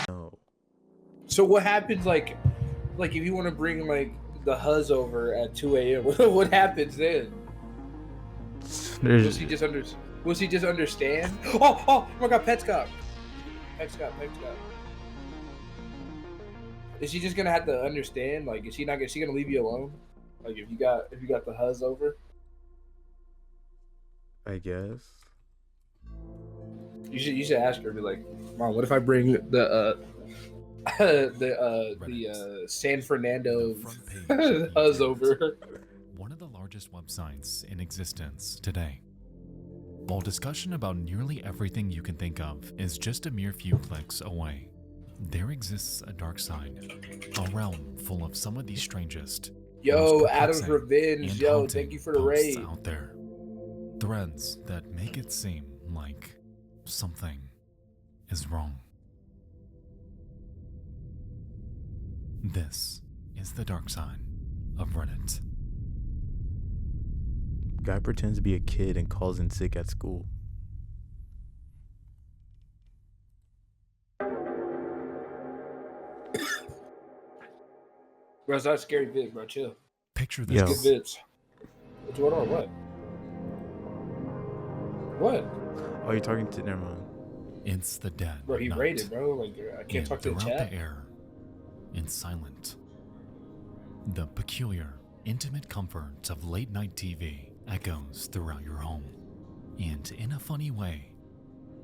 No. So what happens, like if you want to bring like the Huz over at 2 a.m., what happens then? Was he just understand? Oh my God, Petscop. Is she just gonna have to understand? Like, is she gonna leave you alone? Like, if you got the Huz over, I guess. you should ask her, be like, Mom, what if I bring the San Fernando Huz over? One of the largest websites in existence today. While discussion about nearly everything you can think of is just a mere few clicks away, there exists a dark side, a realm full of some of the strangest, Yo, Adam's Revenge. Yo, thank you for the raid. Out there. Threads that make it seem like something is wrong. This is the dark side of Reddit. Guy pretends to be a kid and calls in sick at school. Bro, it's not a scary vid, bro. Chill. Picture this. Good vids. What's going on? What? Oh, you're talking to... Never mind. It's the dead. Bro, he raided, bro. Like, I can't talk to the chat. The air, in silent. The peculiar, intimate comfort of late-night TV echoes throughout your home. And in a funny way,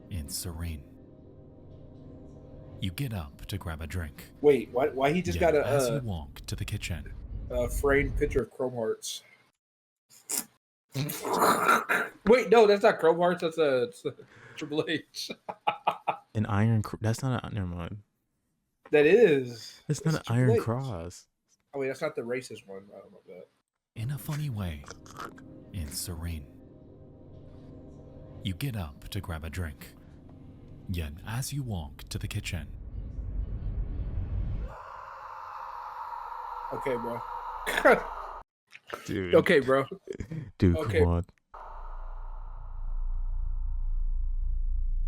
it's serene. You get up to grab a drink. Wait, why he just got a... as you walk to the kitchen. A framed picture of Chrome Hearts. Wait, no, that's not Chrome Hearts. That's a Triple H. An iron... That's not a... Never mind. That is. It's not an Iron Cross. Oh, wait, that's not the racist one. I don't know that. In a funny way, it's serene. You get up to grab a drink. Yet, as you walk to the kitchen... Okay, bro. Dude. Okay, bro. Dude, okay. Come on.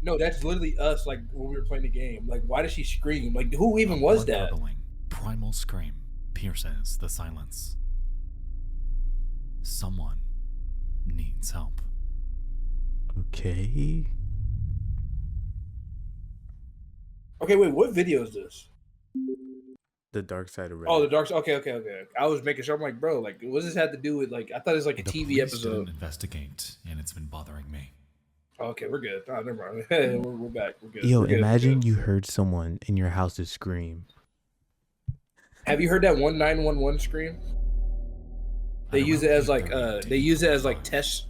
No, that's literally us, like, when we were playing the game. Like, why does she scream? Like, who even was that? Primal scream pierces the silence. Someone needs help. Okay. Okay, wait, what video is this? The dark side of Reddit. Oh, the dark side. Okay. I was making sure. I'm like, bro, like, what does this have to do with, like, I thought it was like a TV episode. Didn't investigate, and it's been bothering me. Okay, we're good. Oh, never mind. we're back. We're good. Yo, we're good. imagine you heard someone in your house just scream. Have you heard that 1911 scream? They use it as like test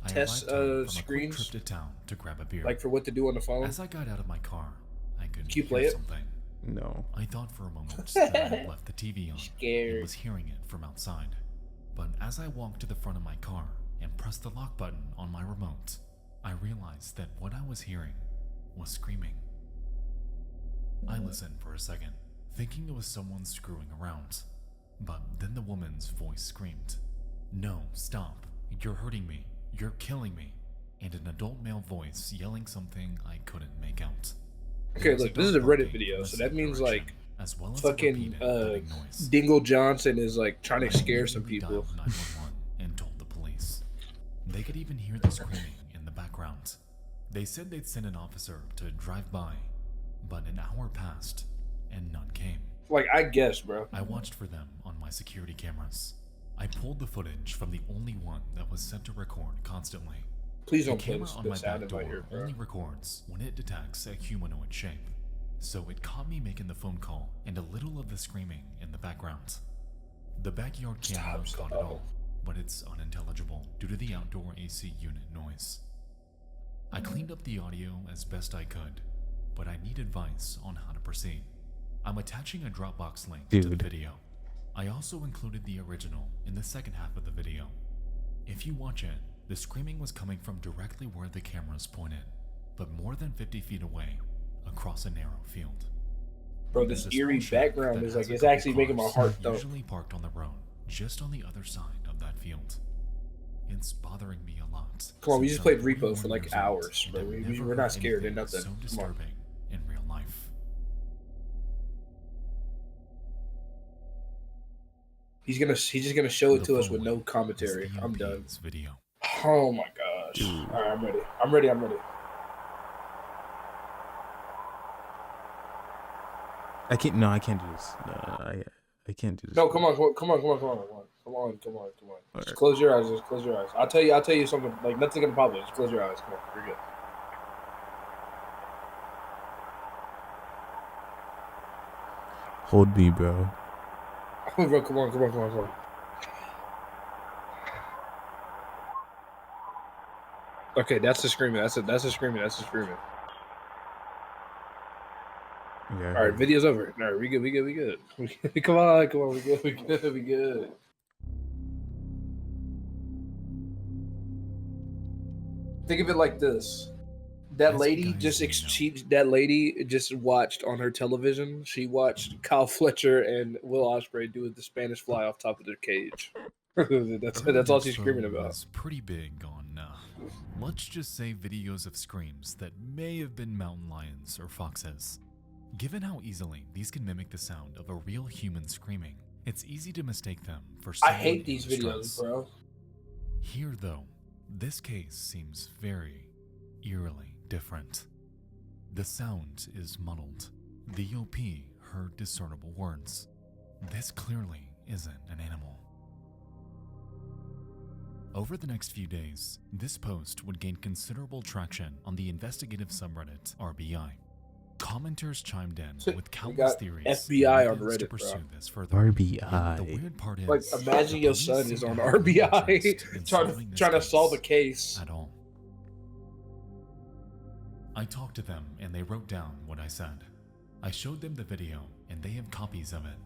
screens. Trip to town to grab a beer. Like for what to do on the phone. As I got out of my car, I could hear play something. No. I thought for a moment that I had left the TV on Scared. and was hearing it from outside. But as I walked to the front of my car and pressed the lock button on my remote, I realized that what I was hearing was screaming. I listened for a second, thinking it was someone screwing around. But then the woman's voice screamed, "No, stop. You're hurting me. You're killing me." And an adult male voice yelling something I couldn't make out. Okay, look, this is a Reddit video, so that means like fucking Dingle Johnson is like trying to scare some people. 911 and told the police. They could even hear the screaming in the background. They said they'd send an officer to drive by, but an hour passed and none came. Like, I guess, bro. I watched for them on my security cameras. I pulled the footage from the only one that was set to record constantly. Please don't play this. The camera on my back door only records when it detects a humanoid shape. So it caught me making the phone call and a little of the screaming in the background. The backyard camera caught it all, but it's unintelligible due to the outdoor AC unit noise. I cleaned up the audio as best I could, but I need advice on how to proceed. I'm attaching a Dropbox link to the video. I also included the original in the second half of the video. If you watch it, the screaming was coming from directly where the cameras pointed, but more than 50 feet away, across a narrow field. Bro, this eerie background is like, it's actually making my heart thump. Usually parked on the road, just on the other side of that field. It's bothering me a lot. Come on, we just played Repo for like hours, bro. We're not scared of nothing. So disturbing in real life. He's just gonna show it The to us with no following is commentary. the I'm done. OP's video. Oh my gosh. Dude. All right, I'm ready. I'm ready. I'm ready. I can't. No, I can't do this. I can't do this. No, come on, come on, come on, come on, come on, come on, come on, come on. Just Alright. close your eyes. Just close your eyes. I'll tell you something. Like nothing's gonna pop up. Just close your eyes. Come on, you're good. Hold me, bro. Bro, come on, come on, come on, come on. Okay, that's the screaming. That's the screaming. That's the screaming. Okay. All right, video's over. All right, we good. We good. We good. Come on, come on. We good. We good. We good. Think of it like this. That As lady you guys just may know. that lady just watched on her television. She watched Kyle Fletcher and Will Ospreay do the Spanish Fly off top of their cage. that's Early all she's Expo screaming about. was pretty big on, let's just say videos of screams that may have been mountain lions or foxes. Given how easily these can mimic the sound of a real human screaming, it's easy to mistake them for I someone hate in these distress. videos, bro. Here, though, this case seems very eerily different. The sound is muddled. The OP heard discernible words. This clearly isn't an animal. Over the next few days, this post would gain considerable traction on the investigative subreddit RBI. Commenters chimed in with countless got theories FBI and on methods to Reddit, pursue bro. this further. And the RBI. weird part is, Like, imagine the your police son seem is to on have no RBI interest in solving this trying to solve a case case. at all. I talked to them and they wrote down what I said. I showed them the video and they have copies of it.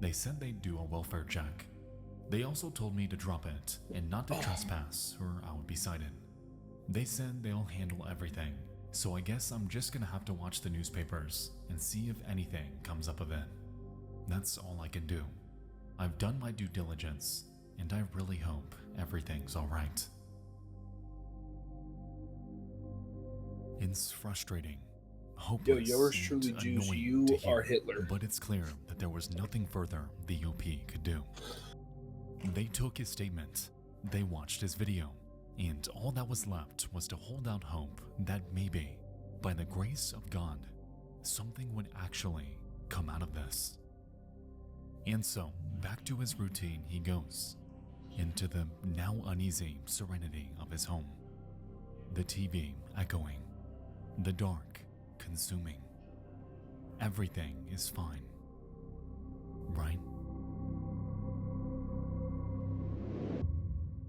They said they'd do a welfare check. They also told me to drop it and not to trespass or I would be cited. They said they'll handle everything, so I guess I'm just gonna have to watch the newspapers and see if anything comes up of it. That's all I can do. I've done my due diligence and I really hope everything's alright. It's frustrating, hopeless, yours and truly, Juice, annoying you to hear, are Hitler. but it's clear that there was nothing further the OP could do. They took his statement, they watched his video, and all that was left was to hold out hope that maybe, by the grace of God, something would actually come out of this. And so, back to his routine he goes, into the now uneasy serenity of his home. The TV echoing, the dark consuming. Everything is fine, right?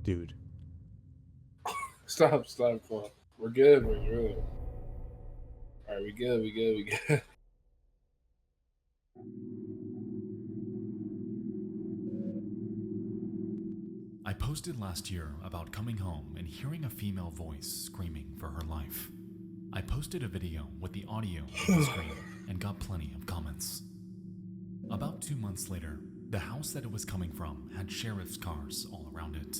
Dude. Stop, come on. We're good, we're good. Alright, we good, we good, we good. I posted last year about coming home and hearing a female voice screaming for her life. I posted a video with the audio of the scream and got plenty of comments. About 2 months later, the house that it was coming from had sheriff's cars all around it.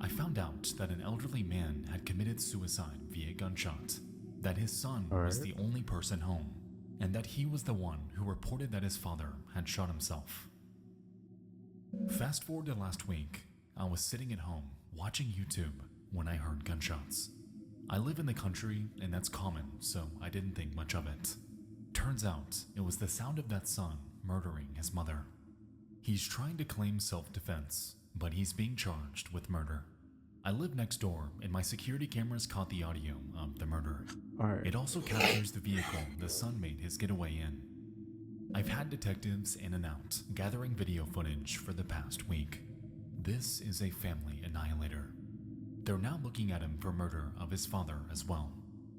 I found out that an elderly man had committed suicide via gunshot, that his son was the only person home, and that he was the one who reported that his father had shot himself. Fast forward to last week, I was sitting at home watching YouTube when I heard gunshots. I live in the country and that's common, so I didn't think much of it. Turns out it was the sound of that son murdering his mother. He's trying to claim self-defense, but he's being charged with murder. I live next door and my security cameras caught the audio of the murder. Alright. It also captures the vehicle the son made his getaway in. I've had detectives in and out gathering video footage for the past week. This is a family annihilator. They're now looking at him for murder of his father as well.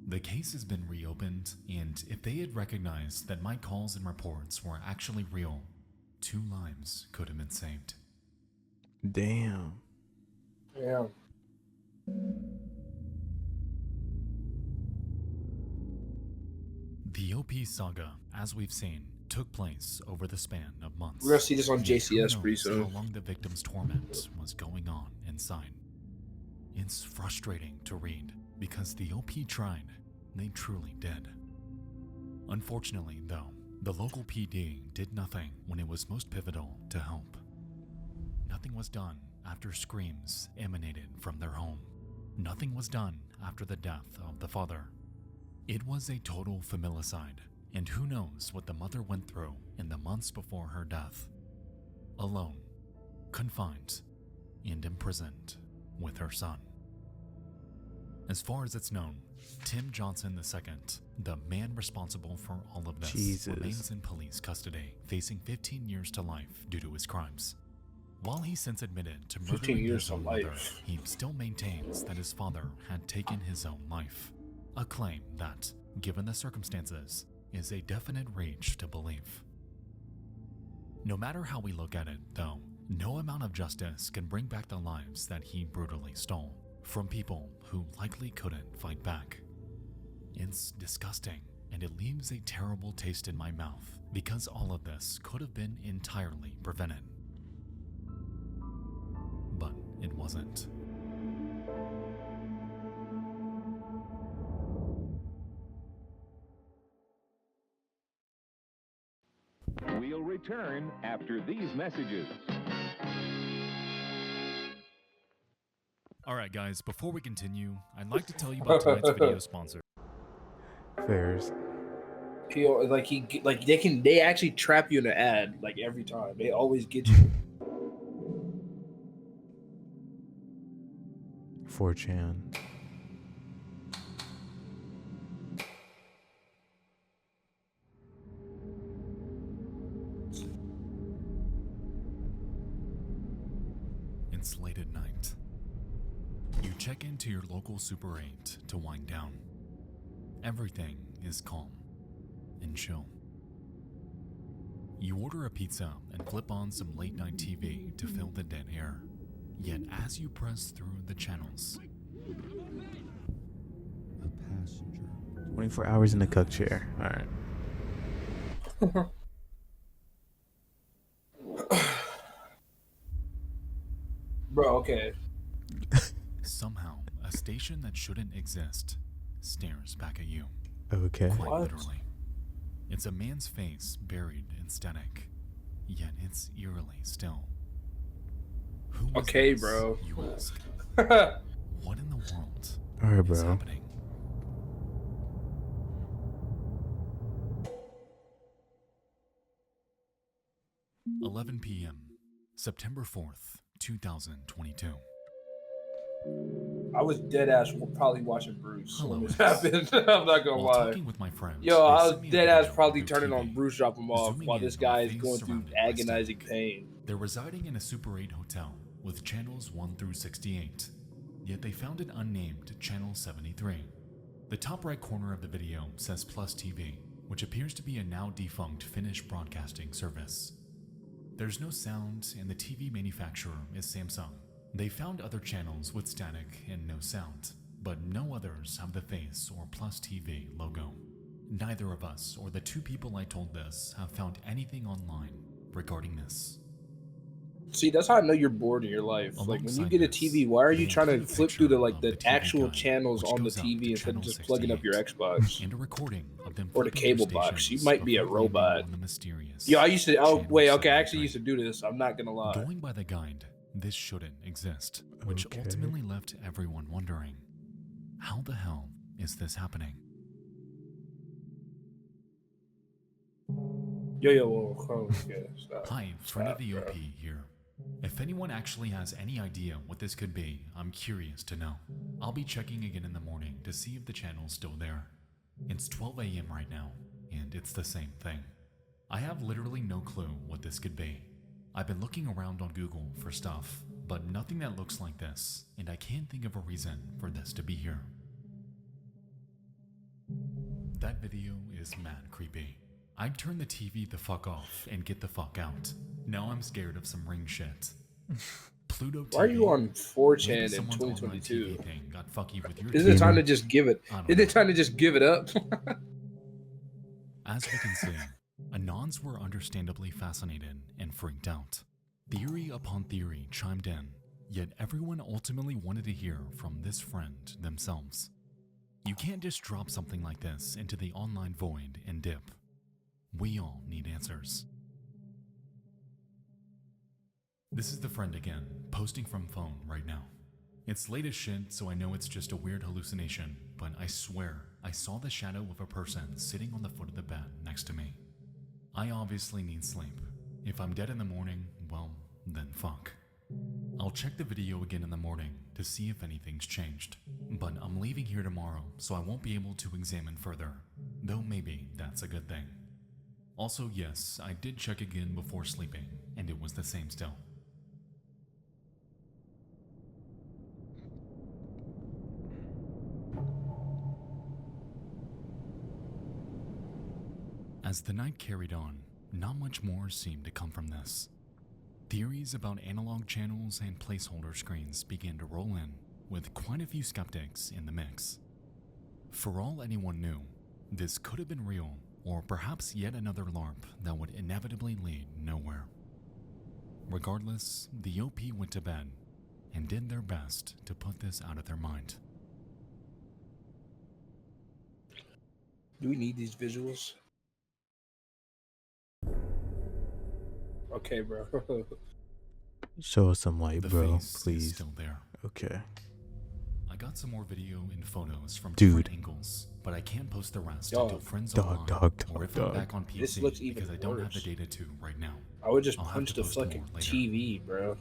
The case has been reopened, and if they had recognized that my calls and reports were actually real, 2 lives could have been saved. Damn. Yeah. The OP saga, as we've seen, took place over the span of months. We're gonna see this on And who JCS pretty knows soon. how long the victim's torment was going on inside. It's frustrating to read because the OP tried, they truly did. Unfortunately, though, the local PD did nothing when it was most pivotal to help. nothing was done after screams emanated from their home. Nothing was done after the death of the father. It was a total familicide, and who knows what the mother went through in the months before her death. Alone, confined, and imprisoned with her son. As far as it's known, Tim Johnson II, the man responsible for all of this, remains in police custody, facing 15 years to life due to his crimes. While he since admitted to murdering his own mother, he still maintains that his father had taken his own life. A claim that, given the circumstances, is a definite reach to believe. No matter how we look at it, though, no amount of justice can bring back the lives that he brutally stole from people who likely couldn't fight back. It's disgusting, and it leaves a terrible taste in my mouth because all of this could have been entirely prevented. But it wasn't. We'll return after these messages. Alright guys, before we continue, I'd like to tell you about tonight's video sponsor. Fairs. They actually trap you in an ad like every time. They always get you. 4chan. It's late at night. You check into your local Super 8 to wind down. Everything is calm and chill. You order a pizza and flip on some late night TV to fill the dead air. Yet as you press through the channels, a passenger. 24 hours in the cuck chair. Alright. Bro, okay. somehow a station that shouldn't exist stares back at you. Okay. Quite What? literally. It's a man's face buried in static, yet it's eerily still. Who was Okay, this, bro. you ask? What in the world Alright, is bro. happening? (11 p.m. September 4th, 2022). I was dead ass probably watching Bruce Hello, when this X. happened. I'm not gonna While lie. talking with my friends, Yo, they I was sent me a dead ass video probably of their turning on TV, Bruce, drop him off zooming while in this on guy a is face going through surrounded by agonizing static. pain. They're residing in a Super 8 hotel with channels 1 through 68, yet they found an unnamed channel 73. The top right corner of the video says Plus TV, which appears to be a now defunct Finnish broadcasting service. There's no sound, and the TV manufacturer is Samsung. They found other channels with static and no sound, but no others have the face or Plus TV logo. Neither of us or the two people I told this have found anything online regarding this. See, that's how I know you're bored in your life. Like when you get a TV, why are you trying to flip through the the actual channels on the TV instead of just plugging up your Xbox and a recording of them or the flipping through cable box? You stations might be a before landing robot. on the mysterious Yo, I used to. Oh channel wait, okay, I actually 73. used to do this. I'm not gonna lie. Going by the guide, this shouldn't exist, which Okay. ultimately left everyone wondering, how the hell is this happening? Yo, whoa, okay, stop. Hi, friend of the Stop, OP bro. here. If anyone actually has any idea what this could be, I'm curious to know. I'll be checking again in the morning to see if the channel's still there. It's 12 a.m. right now, and it's the same thing. I have literally no clue what this could be. I've been looking around on Google for stuff, but nothing that looks like this, and I can't think of a reason for this to be here. That video is mad creepy. I'd turn the TV the fuck off and get the fuck out. Now I'm scared of some ring shit. Pluto TV. Why are you on Maybe 4chan in someone's online 2022? TV thing got fucky with your Isn't it TV. time to just give it? I don't Isn't know. it time to just give it up? As we can see, Anons were understandably fascinated and freaked out. Theory upon theory chimed in, yet everyone ultimately wanted to hear from this friend themselves. You can't just drop something like this into the online void and dip. We all need answers. This is the friend again, posting from phone right now. It's late as shit, so I know it's just a weird hallucination, but I swear I saw the shadow of a person sitting on the foot of the bed next to me. I obviously need sleep. If I'm dead in the morning, well, then fuck. I'll check the video again in the morning to see if anything's changed, but I'm leaving here tomorrow, so I won't be able to examine further, though maybe that's a good thing. Also, yes, I did check again before sleeping, and it was the same still. As the night carried on, not much more seemed to come from this. Theories about analog channels and placeholder screens began to roll in, with quite a few skeptics in the mix. For all anyone knew, this could have been real, or perhaps yet another LARP that would inevitably lead nowhere. Regardless, the OP went to bed and did their best to put this out of their mind. Do we need these visuals? Okay, bro. Show us some light, The bro, face is please. still there. Okay. I got some more video and photos from Dude. different angles, but I can't post the rest Dog. until friends Dog, online, dog, or if dog. I'm back on PC, This looks even because I don't have the worse. data to right now. I would just I'll have punch to the post more fucking later. TV, bro.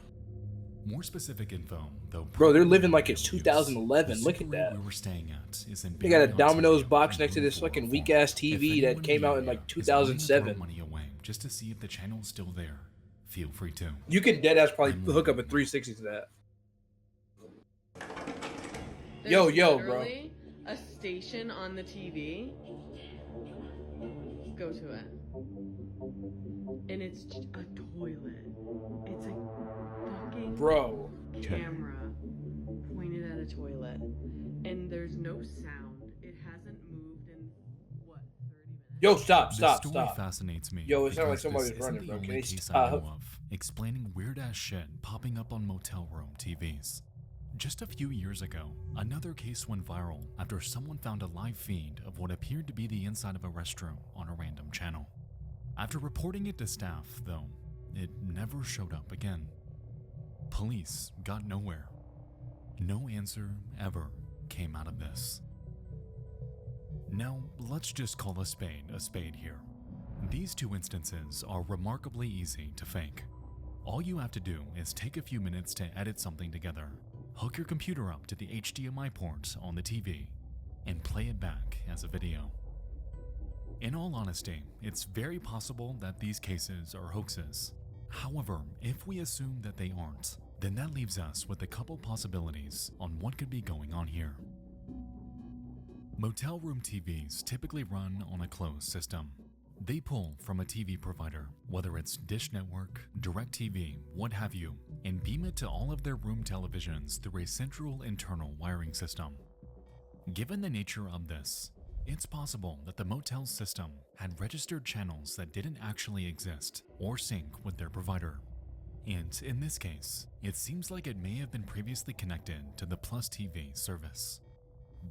More specific info, though. Bro, they're probably living like it's no use. 2011. The Look at super that. we were staying at is in They got a Barry, Domino's Ontario, box in next to room this fucking 404. weak ass If TV anyone that came out in the like area is willing to throw 2007. money away just to see if the channel's still there, feel free to. You could deadass probably I'm hook up a waiting. 360 to that. There's Yo, bro. literally a station on the TV. Go to it. And it's a toilet. It's a fucking Bro. camera pointed at a toilet. And there's no sound. It hasn't moved in, what, 30 minutes? Yo, stop. This story fascinates me. Yo, it sounds like because somebody's this isn't running, the bro. Can only they case I stop? know of explaining weird ass shit popping up on motel room TVs. Just a few years ago, another case went viral after someone found a live feed of what appeared to be the inside of a restroom on a random channel. After reporting it to staff, though, it never showed up again. Police got nowhere. No answer ever came out of this. Now, let's just call a spade here. These two instances are remarkably easy to fake. All you have to do is take a few minutes to edit something together, hook your computer up to the HDMI port on the TV, and play it back as a video. In all honesty, it's very possible that these cases are hoaxes. However, if we assume that they aren't, then that leaves us with a couple possibilities on what could be going on here. Motel room TVs typically run on a closed system. They pull from a TV provider, whether it's Dish Network, DirecTV, what have you, and beam it to all of their room televisions through a central internal wiring system. Given the nature of this, it's possible that the motel's system had registered channels that didn't actually exist or sync with their provider. And in this case, it seems like it may have been previously connected to the Plus TV service.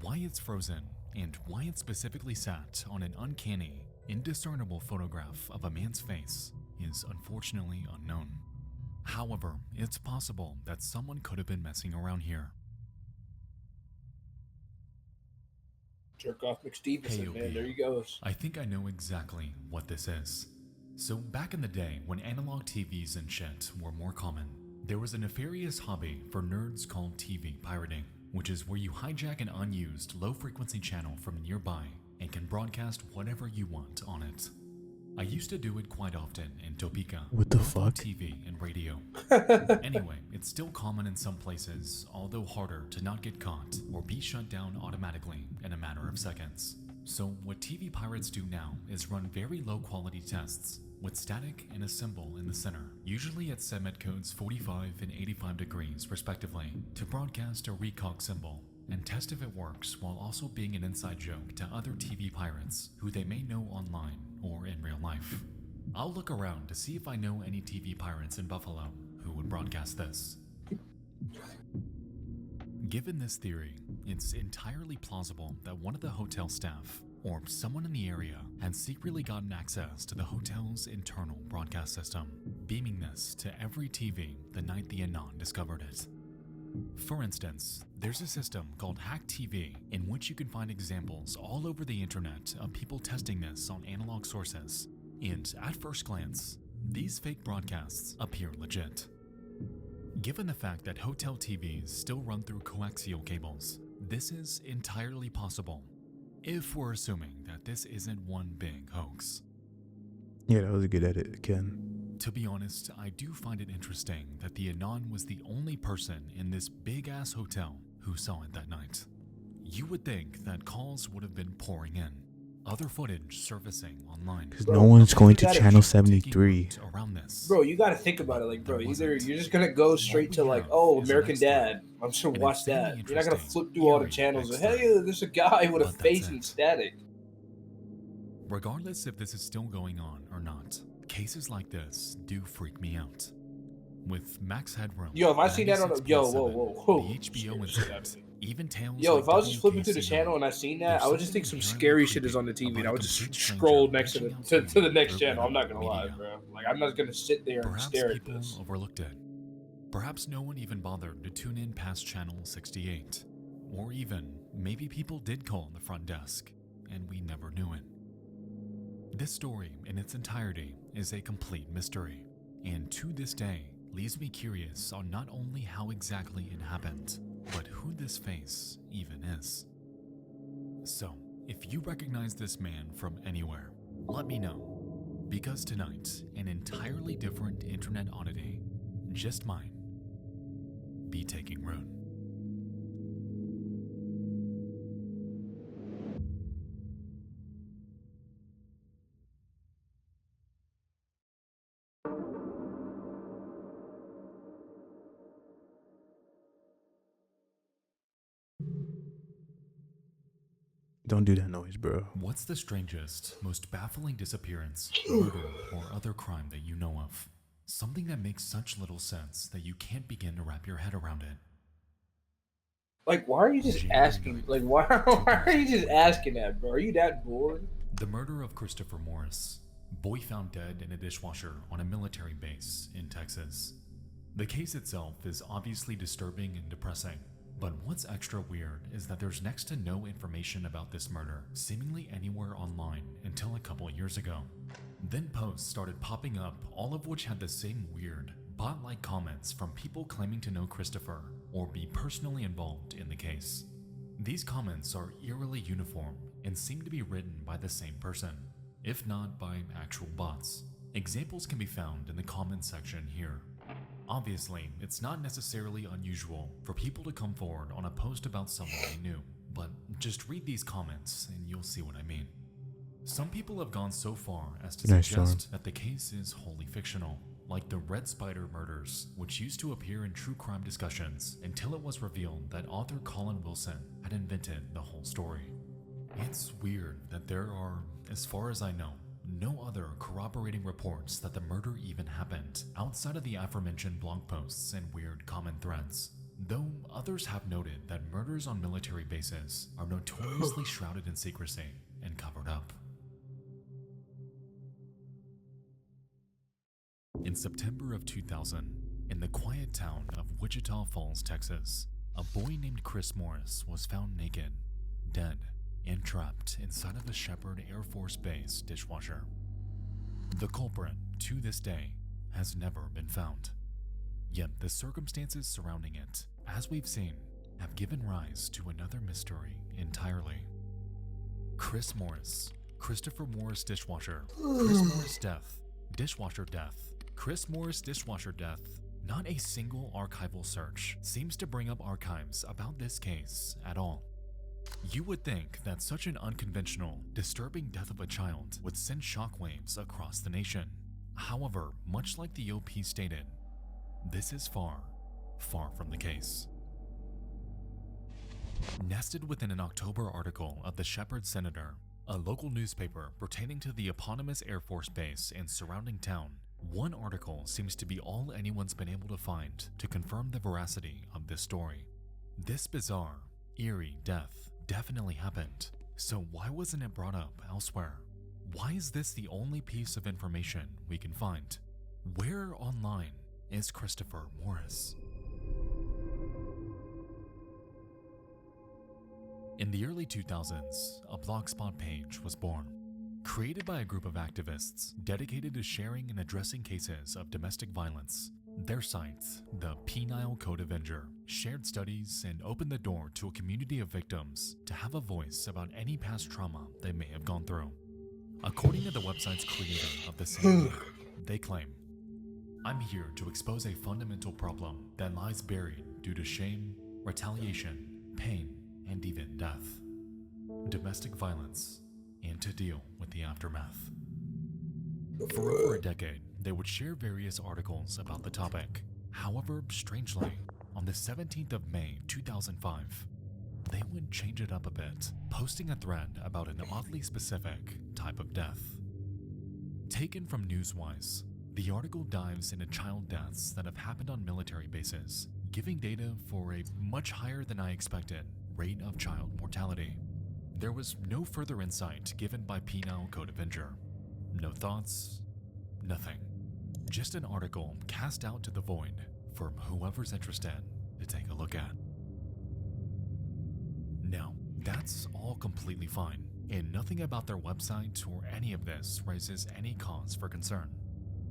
Why it's frozen and why it specifically sat on an uncanny, indiscernible photograph of a man's face is unfortunately unknown. However, it's possible that someone could have been messing around here. Jerk off McStevenson, KOP. man. There he goes. I think I know exactly what this is. So back in the day when analog TVs and shit were more common, there was a nefarious hobby for nerds called TV pirating, which is where you hijack an unused low-frequency channel from nearby and can broadcast whatever you want on it. I used to do it quite often in Topeka, What the both on fuck? TV and radio. Anyway, it's still common in some places, although harder to not get caught or be shut down automatically in a matter of seconds. So what TV pirates do now is run very low quality tests with static and a symbol in the center, usually at segment codes 45 and 85 degrees respectively, to broadcast a recog symbol and test if it works while also being an inside joke to other TV pirates who they may know online or in real life. I'll look around to see if I know any TV pirates in Buffalo who would broadcast this. Given this theory, it's entirely plausible that one of the hotel staff, or someone in the area had secretly gotten access to the hotel's internal broadcast system, beaming this to every TV the night the Anon discovered it. For instance, there's a system called Hack TV in which you can find examples all over the internet of people testing this on analog sources, and at first glance, these fake broadcasts appear legit. Given the fact that hotel TVs still run through coaxial cables, this is entirely possible, if we're assuming that this isn't one big hoax. Yeah, that was a good edit, Ken. To be honest, I do find it interesting that the Anon was the only person in this big-ass hotel who saw it that night. You would think that calls would have been pouring in, other footage surfacing online. Because no one's going to channel 73. Around this. Bro, you gotta think about it. Like, bro, either you're just gonna go straight to like, oh, American Dad, I'm just gonna watch that. You're not gonna flip through all the channels. And, hey, there's a guy with a face and static. Regardless if this is still going on or not, cases like this do freak me out. With Max Headroom, yo, if I see that on a whoa, the HBO incident, even tales. Yo, like if I was just flipping through the WKCO, channel and I seen that, I would just think some scary shit is on the TV, and I would just complete stranger scroll next to reaching out to the you next through channel. I'm not gonna lie, media. bro. Like, I'm not gonna sit there and Perhaps stare at people this. overlooked it. Perhaps no one even bothered to tune in past channel 68. Or even, maybe people did call the front desk, and we never knew it. This story, in its entirety, is a complete mystery, and to this day, leaves me curious on not only how exactly it happened, but who this face even is. So, if you recognize this man from anywhere, let me know, because tonight, an entirely different internet oddity, just mine, be taking root. Don't do that noise, bro. What's the strangest, most baffling disappearance, murder, or other crime that you know of? Something that makes such little sense that you can't begin to wrap your head around it. Like, why are you just asking? Like, why are you just asking that, bro? Are you that bored? The murder of Christopher Morris, boy found dead in a dishwasher on a military base in Texas. The case itself is obviously disturbing and depressing, but what's extra weird is that there's next to no information about this murder seemingly anywhere online until a couple years ago. Then posts started popping up, all of which had the same weird, bot-like comments from people claiming to know Christopher or be personally involved in the case. These comments are eerily uniform and seem to be written by the same person, if not by actual bots. Examples can be found in the comments section here. Obviously, it's not necessarily unusual for people to come forward on a post about someone they knew, but just read these comments and you'll see what I mean. Some people have gone so far as to suggest that the case is wholly fictional, like the Red Spider murders, which used to appear in true crime discussions until it was revealed that author Colin Wilson had invented the whole story. It's weird that there are, as far as I know, no other corroborating reports that the murder even happened outside of the aforementioned blog posts and weird comment threads, though others have noted that murders on military bases are notoriously shrouded in secrecy and covered up. In September of 2000, in the quiet town of Wichita Falls, Texas, a boy named Chris Morris was found naked, dead, and trapped inside of a Shepherd Air Force Base dishwasher. The culprit, to this day, has never been found. Yet the circumstances surrounding it, as we've seen, have given rise to another mystery entirely. Chris Morris, Christopher Morris dishwasher, Chris Morris death, dishwasher death, Chris Morris dishwasher death. Not a single archival search seems to bring up archives about this case at all. You would think that such an unconventional, disturbing death of a child would send shockwaves across the nation. However, much like the OP stated, this is far, far from the case. Nested within an October article of the Shepherd Senator, a local newspaper pertaining to the eponymous Air Force Base and surrounding town, one article seems to be all anyone's been able to find to confirm the veracity of this story. This bizarre, eerie death definitely happened, So why wasn't it brought up elsewhere? Why is this the only piece of information we can find? Where online is Christopher Morris? In the early 2000s, a Blogspot page was born. Created by a group of activists dedicated to sharing and addressing cases of domestic violence, their site, the Penile Code Avenger, shared studies and opened the door to a community of victims to have a voice about any past trauma they may have gone through. According to the website's creator of the same name, they claim, "I'm here to expose a fundamental problem that lies buried due to shame, retaliation, pain, and even death. Domestic violence, and to deal with the aftermath." For over a decade, they would share various articles about the topic. However, strangely, on the 17th of May 2005, they would change it up a bit, posting a thread about an oddly specific type of death. Taken from Newswise, the article dives into child deaths that have happened on military bases, giving data for a much higher than I expected rate of child mortality. There was no further insight given by Penile Code Avenger. No thoughts, nothing. Just an article cast out to the void for whoever's interested to take a look at. Now, that's all completely fine, and nothing about their website or any of this raises any cause for concern.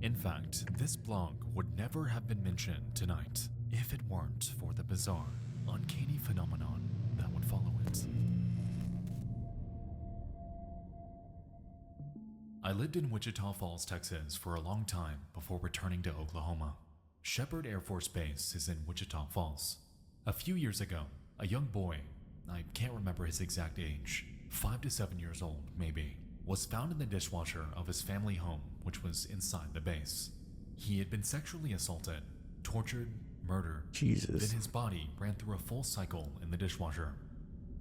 In fact, this blog would never have been mentioned tonight if it weren't for the bizarre, uncanny phenomenon that would follow it. I lived in Wichita Falls, Texas for a long time before returning to Oklahoma. Shepherd Air Force Base is in Wichita Falls. A few years ago, a young boy, I can't remember his exact age, 5 to 7 years old maybe, was found in the dishwasher of his family home, which was inside the base. He had been sexually assaulted, tortured, murdered. Jesus. Then his body ran through a full cycle in the dishwasher.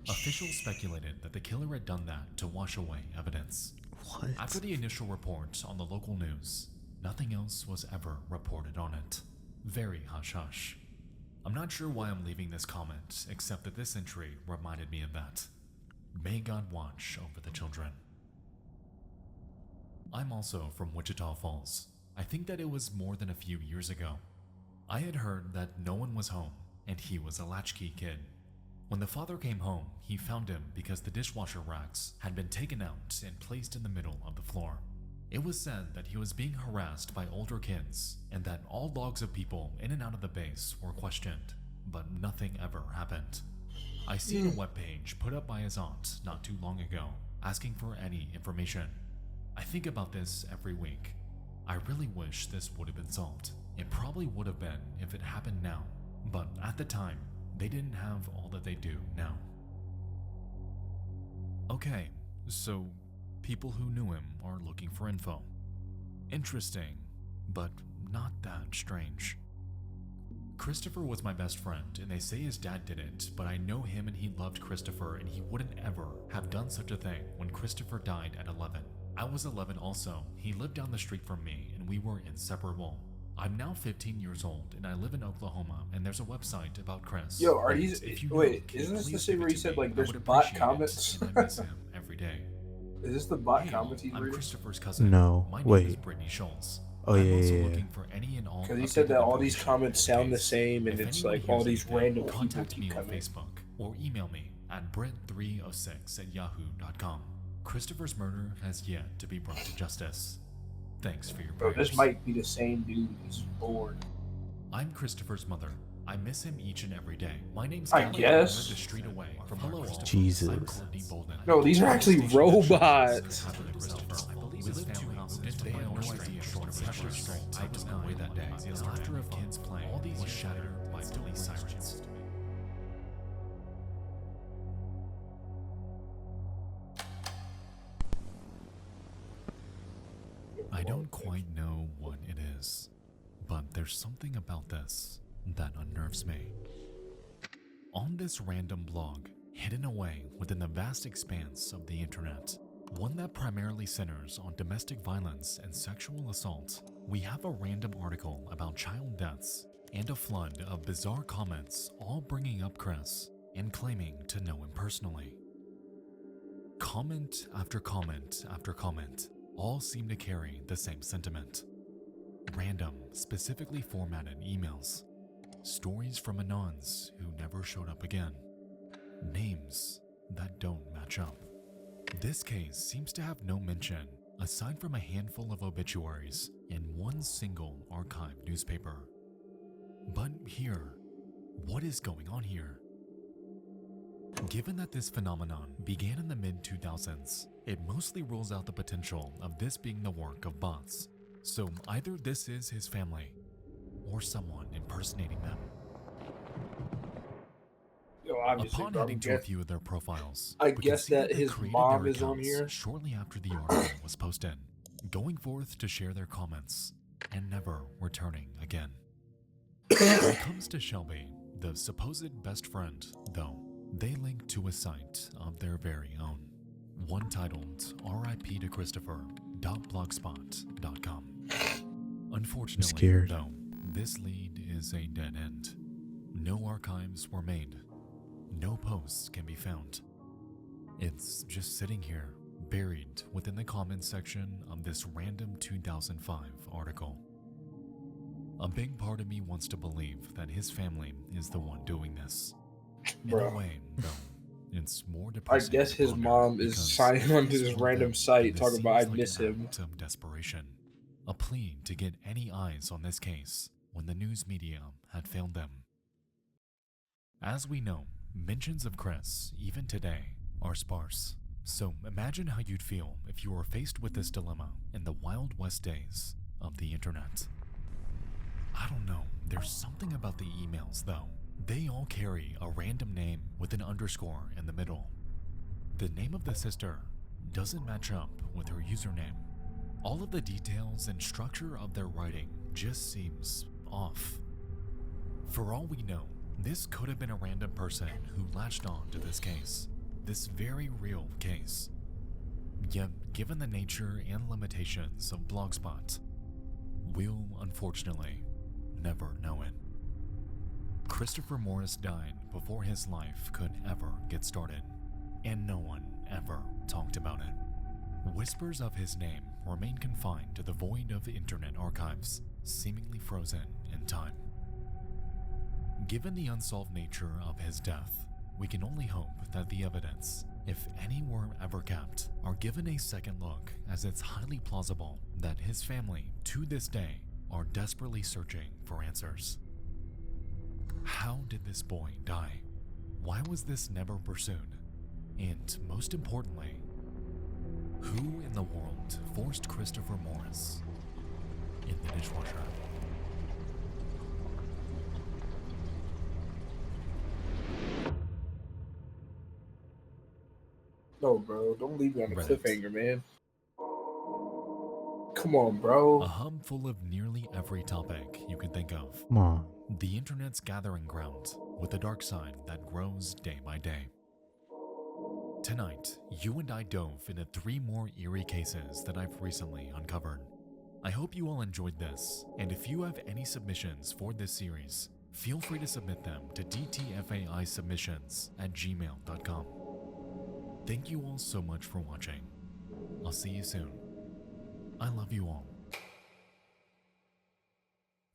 Officials speculated that the killer had done that to wash away evidence. What? After the initial report on the local news, nothing else was ever reported on it. Very hush-hush. I'm not sure why I'm leaving this comment, except that this entry reminded me of that. May God watch over the children. I'm also from Wichita Falls. I think that it was more than a few years ago. I had heard that no one was home, and he was a latchkey kid. When the father came home, he found him because the dishwasher racks had been taken out and placed in the middle of the floor. It was said that he was being harassed by older kids and that all logs of people in and out of the base were questioned, but nothing ever happened. I seen a webpage put up by his aunt not too long ago asking for any information. I think about this every week. I really wish this would have been solved. It probably would have been if it happened now, but at the time, they didn't have all that they do now. Okay, so people who knew him are looking for info. Interesting, but not that strange. Christopher was my best friend, and they say his dad did it, but I know him and he loved Christopher, and he wouldn't ever have done such a thing when Christopher died at 11. I was 11 also. He lived down the street from me, and we were inseparable. I'm now 15 years old, and I live in Oklahoma, and there's a website about Chris. Yo, are And these... if you know Wait, the kid, isn't this the please same give where it you to said, me. like, I there's would bot appreciate it, comments? and I miss him every day. Is this the bot Hey, comments he's I'm reading? Christopher's cousin. No, My name wait. is Brittany Schultz. Oh, I'm yeah, also yeah, yeah. looking for any and all Because he said updated that all these information comments on sound the case. same, and If it's anyone like all hears these anything, random people contact me keep on coming. Facebook or email me at brit306@yahoo.com. Christopher's murder has yet to be brought to justice. Thanks for your Bro, prayers. this might be the same dude. He's bored. I'm Christopher's mother. I miss him each and every day. My name's I Callie. guess. I live the street away from Hello Christopher. Jesus. I'm Courtney Bolden. No, these are actually robots. I believe his family moved into my own street short of pressure street. I was not away that day. The laughter of kids playing was shattered by police sirens. I don't quite know what it is, but there's something about this that unnerves me. On this random blog, hidden away within the vast expanse of the internet, one that primarily centers on domestic violence and sexual assault, we have a random article about child deaths and a flood of bizarre comments all bringing up Chris and claiming to know him personally. Comment after comment after comment all seem to carry the same sentiment. Random, specifically formatted emails. Stories from anons who never showed up again. Names that don't match up. This case seems to have no mention aside from a handful of obituaries in one single archived newspaper. But here, what is going on here? Given that this phenomenon began in the mid-2000s, it mostly rules out the potential of this being the work of bots. So either this is his family, or someone impersonating them. Yo, obviously, Upon bro, heading to a few of their profiles, I we can guess see that they his created mom their is on accounts here. shortly after the article was posted, going forth to share their comments and never returning again. When it comes to Shelby, the supposed best friend, though, they link to a site of their very own, one titled RIP to Christopher.blogspot.com. Unfortunately, scared. though, this lead is a dead end. No archives were made. No posts can be found. It's just sitting here, buried within the comments section of this random 2005 article. A big part of me wants to believe that his family is the one doing this. In a way, though, it's more I depressing. guess to his ponder mom is because signing onto it's this one of random them, site and this talking about I seems like miss an him. act of desperation, a plea to get any eyes on this case when the news media had failed them. As we know, mentions of Chris, even today, are sparse. So imagine how you'd feel if you were faced with this dilemma in the Wild West days of the internet. I don't know, there's something about the emails though. They all carry a random name with an underscore in the middle. The name of the sister doesn't match up with her username. All of the details and structure of their writing just seems off. For all we know, this could have been a random person who latched on to this case, this very real case. Yet, given the nature and limitations of Blogspot, we'll unfortunately never know it. Christopher Morris died before his life could ever get started, and no one ever talked about it. Whispers of his name remain confined to the void of internet archives, seemingly frozen in time. Given the unsolved nature of his death, we can only hope that the evidence, if any were ever kept, are given a second look, as it's highly plausible that his family, to this day, are desperately searching for answers. How did this boy die? Why was this never pursued? And most importantly, who in the world forced Christopher Morris in the dishwasher? No, bro, don't leave me on a Reddit. cliffhanger, man. Come on, bro. A hub full of nearly every topic you can think of. Come on. The internet's gathering ground, with a dark side that grows day by day. Tonight, you and I dove into 3 more eerie cases that I've recently uncovered. I hope you all enjoyed this, and if you have any submissions for this series, feel free to submit them to dtfaisubmissions@gmail.com. Thank you all so much for watching. I'll see you soon. I love you all.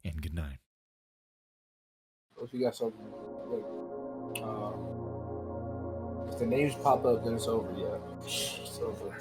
And good night. If you got something, like, if the names pop up, then it's over. Yeah, it's over.